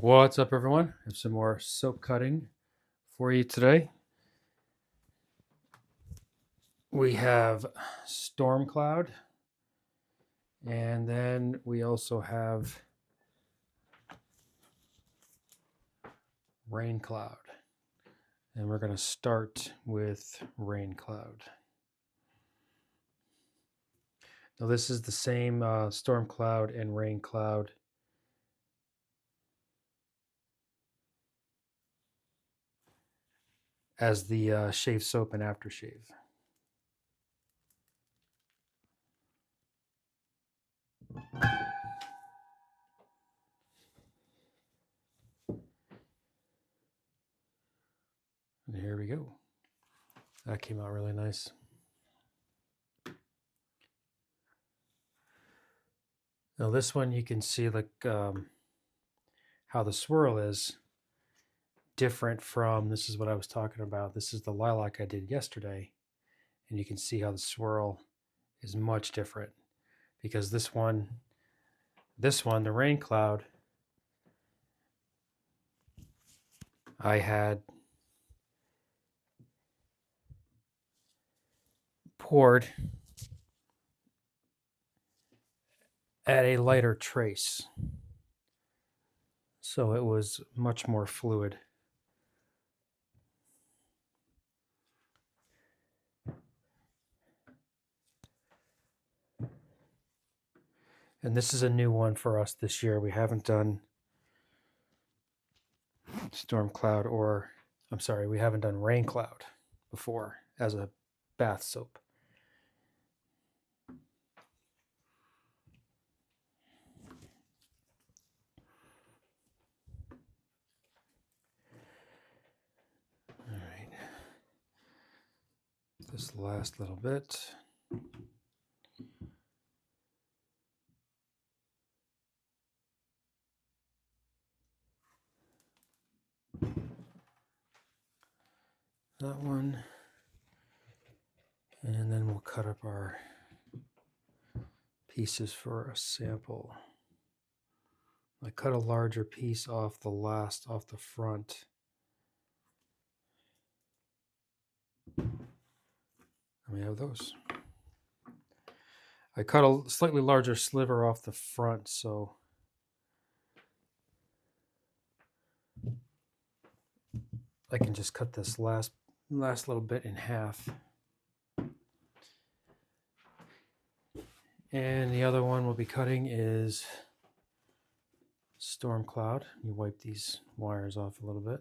What's up, everyone? I have some more soap cutting for you today. We have Storm Cloud, and then we also have Rain Cloud. And we're going to start with Rain Cloud. Now, this is the same Storm Cloud and Rain Cloud as the shave soap and aftershave. And here we go. That came out really nice. Now this one you can see like how the swirl is different from, this is what I was talking about. This is the lilac I did yesterday. And you can see how the swirl is much different because this one, the Rain Cloud, I had poured at a lighter trace. So it was much more fluid. And this is a new one for us this year. We haven't done Storm Cloud we haven't done Rain Cloud before as a bath soap. All right. This last little bit. That one. And then we'll cut up our pieces for a sample. I cut a larger piece off the front. And we have those. I cut a slightly larger sliver off the front, so I can just cut this last little bit in half. And the other one we'll be cutting is Storm Cloud. You wipe these wires off a little bit.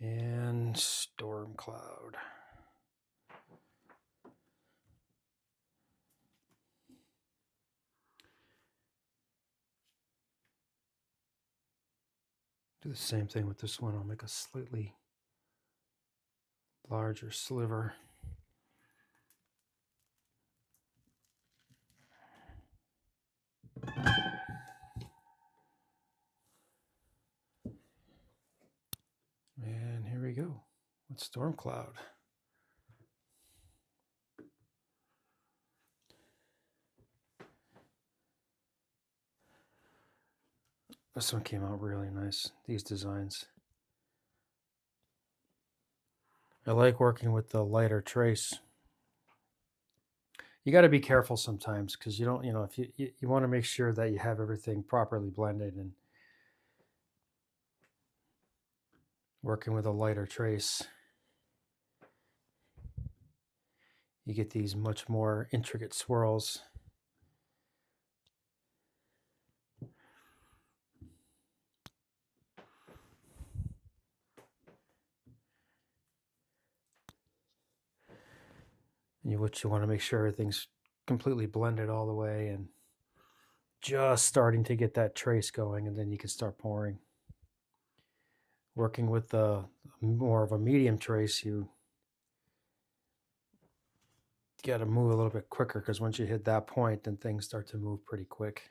And Storm Cloud. Do the same thing with this one. I'll make a slightly larger sliver. And here we go with Storm Cloud. This one came out really nice, these designs. I like working with the lighter trace. You got to be careful sometimes because you don't, if you want to make sure that you have everything properly blended, and working with a lighter trace, you get these much more intricate swirls. And you want to make sure everything's completely blended all the way and just starting to get that trace going, and then you can start pouring. Working with the more of a medium trace, you got to move a little bit quicker, because once you hit that point, then things start to move pretty quick.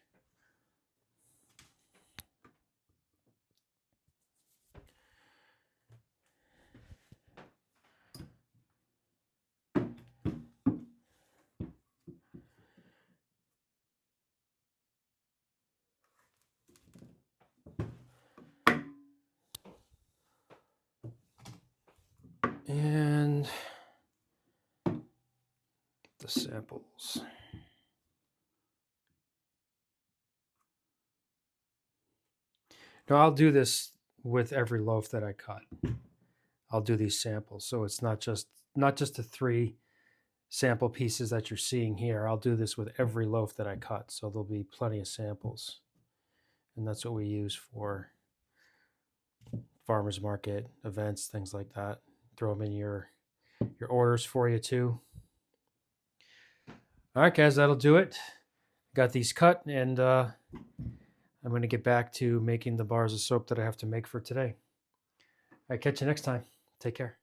And the samples. Now I'll do this with every loaf that I cut. I'll do these samples, so it's not just the 3 sample pieces that you're seeing here. I'll do this with every loaf that I cut, so there'll be plenty of samples. And that's what we use for farmers market events, things like that. Throw them in your orders for you too. All right, guys, that'll do it. Got these cut, and I'm going to get back to making the bars of soap that I have to make for today. All right, catch you next time. Take care.